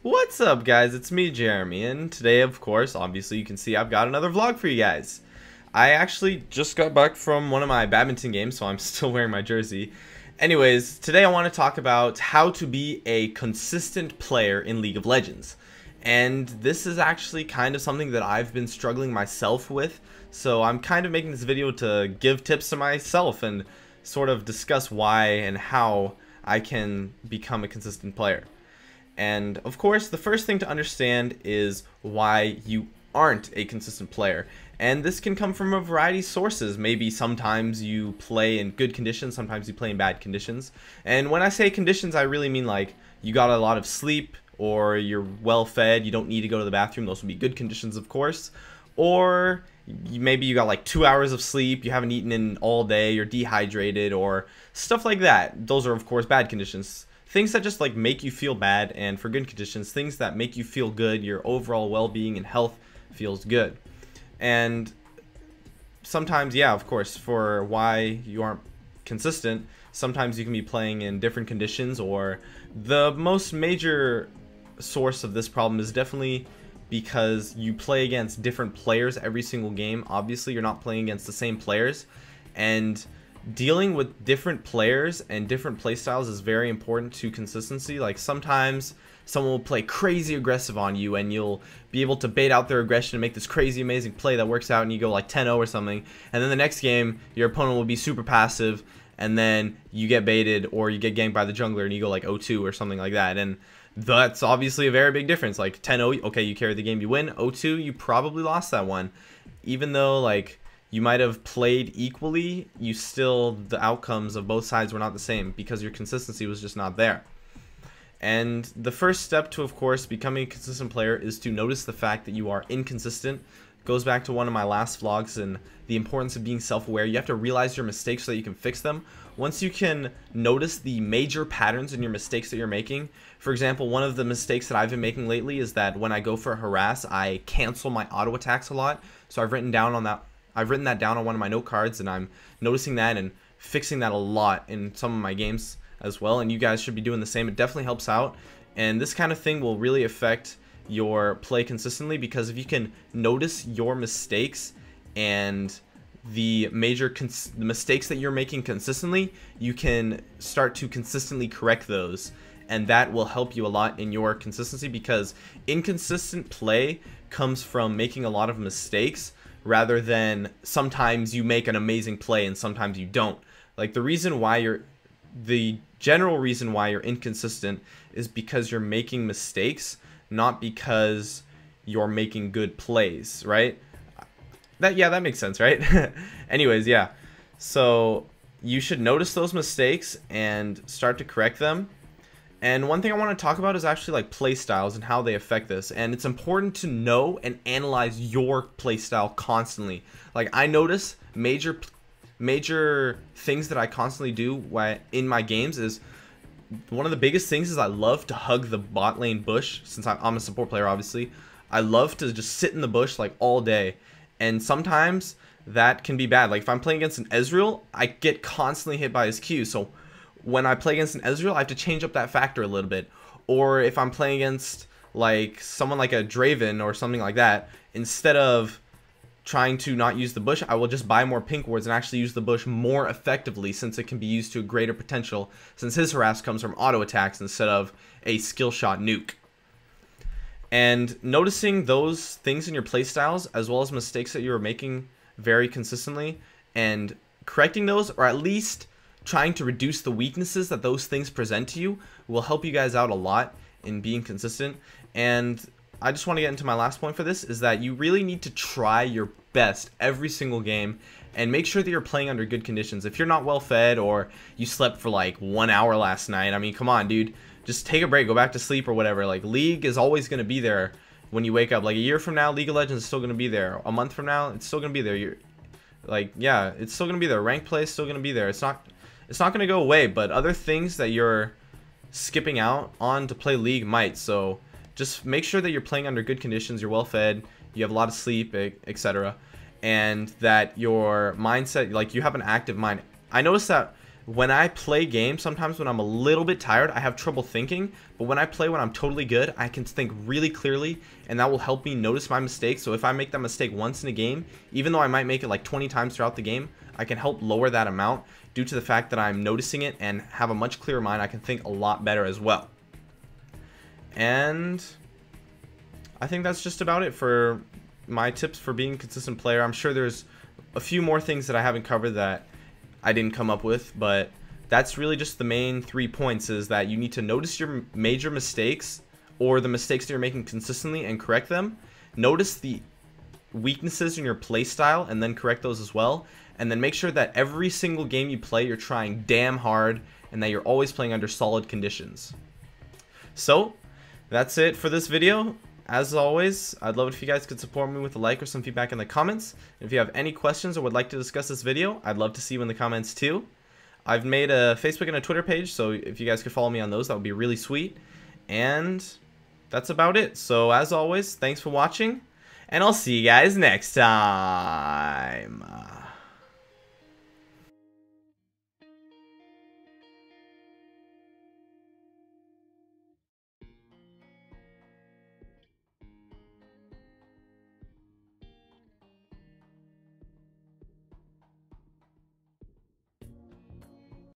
What's up, guys? It's me, Jeremy, and today, of course, obviously you can see I've got another vlog for you guys. I actually just got back from one of my badminton games, so I'm still wearing my jersey. Anyways, today I want to talk about how to be a consistent player in League of Legends. And this is actually kind of something that I've been struggling myself with, so I'm kind of making this video to give tips to myself and sort of discuss why and how I can become a consistent player. And of course, the first thing to understand is why you aren't a consistent player. And this can come from a variety of sources. Maybe sometimes you play in good conditions, sometimes you play in bad conditions. And when I say conditions, I really mean like you got a lot of sleep, or you're well fed, you don't need to go to the bathroom. Those would be good conditions, of course. Or maybe you got like 2 hours of sleep, you haven't eaten in all day, you're dehydrated, or stuff like that. Those are, of course, bad conditions. Things that just like make you feel bad, and for good conditions, things that make you feel good, your overall well-being and health feels good. And sometimes, yeah, of course, for why you aren't consistent, sometimes you can be playing in different conditions, or the most major source of this problem is definitely because you play against different players every single game. Obviously, you're not playing against the same players, and dealing with different players and different playstyles is very important to consistency. Like sometimes someone will play crazy aggressive on you and you'll be able to bait out their aggression and make this crazy amazing play that works out and you go like 10-0 or something, and then the next game your opponent will be super passive and then you get baited or you get ganked by the jungler and you go like 0-2 or something like that. And that's obviously a very big difference. Like 10-0, okay, you carry the game, you win. 0-2, you probably lost that one. Even though like you might have played equally, the outcomes of both sides were not the same because your consistency was just not there. And the first step to, of course, becoming a consistent player is to notice the fact that you are inconsistent. It goes back to one of my last vlogs and the importance of being self-aware. You have to realize your mistakes so that you can fix them. Once you can notice the major patterns in your mistakes that you're making, for example, one of the mistakes that I've been making lately is that when I go for a harass, I cancel my auto attacks a lot. So I've written that down on one of my note cards, and I'm noticing that and fixing that a lot in some of my games as well, and you guys should be doing the same. It definitely helps out, and this kind of thing will really affect your play consistently, because if you can notice your mistakes and the mistakes that you're making consistently, you can start to consistently correct those, and that will help you a lot in your consistency, because inconsistent play comes from making a lot of mistakes rather than sometimes you make an amazing play and sometimes you don't. Like the general reason why you're inconsistent is because you're making mistakes, not because you're making good plays, right? That makes sense, right? Anyways, yeah. So you should notice those mistakes and start to correct them. And one thing I want to talk about is actually like play styles and how they affect this. And it's important to know and analyze your play style constantly. Like I notice major things that I constantly do in my games is, one of the biggest things is I love to hug the bot lane bush. Since I'm a support player, obviously, I love to just sit in the bush like all day. And sometimes that can be bad. Like if I'm playing against an Ezreal, I get constantly hit by his Q. So when I play against an Ezreal, I have to change up that factor a little bit. Or if I'm playing against like someone like a Draven or something like that, instead of trying to not use the bush, I will just buy more pink wards and actually use the bush more effectively, since it can be used to a greater potential, since his harass comes from auto attacks instead of a skill shot nuke. And noticing those things in your playstyles, as well as mistakes that you're making very consistently, and correcting those, or at least trying to reduce the weaknesses that those things present to you, will help you guys out a lot in being consistent. And I just want to get into my last point for this, is that you really need to try your best every single game and make sure that you're playing under good conditions. If you're not well fed, or you slept for like 1 hour last night, I mean, come on, dude, just take a break, go back to sleep or whatever. Like League is always going to be there when you wake up. Like a year from now, League of Legends is still going to be there. A month from now, it's still going to be there. Yeah, it's still going to be there. Rank play is still going to be there. It's not going to go away, but other things that you're skipping out on to play League might. So just make sure that you're playing under good conditions, you're well fed, you have a lot of sleep, etc. And that your mindset, like you have an active mind. I noticed that when I play games, sometimes when I'm a little bit tired, I have trouble thinking. But when I play when I'm totally good, I can think really clearly, and that will help me notice my mistakes. So if I make that mistake once in a game, even though I might make it like 20 times throughout the game, I can help lower that amount due to the fact that I'm noticing it and have a much clearer mind. I can think a lot better as well. And I think that's just about it for my tips for being a consistent player. I'm sure there's a few more things that I haven't covered that I didn't come up with, but that's really just the main 3 points, is that you need to notice your major mistakes or the mistakes that you're making consistently and correct them. Notice the weaknesses in your play style and then correct those as well. And then make sure that every single game you play, you're trying damn hard and that you're always playing under solid conditions. So that's it for this video. As always, I'd love it if you guys could support me with a like or some feedback in the comments. If you have any questions or would like to discuss this video, I'd love to see you in the comments too. I've made a Facebook and a Twitter page, so if you guys could follow me on those, that would be really sweet. And that's about it. So as always, thanks for watching, and I'll see you guys next time.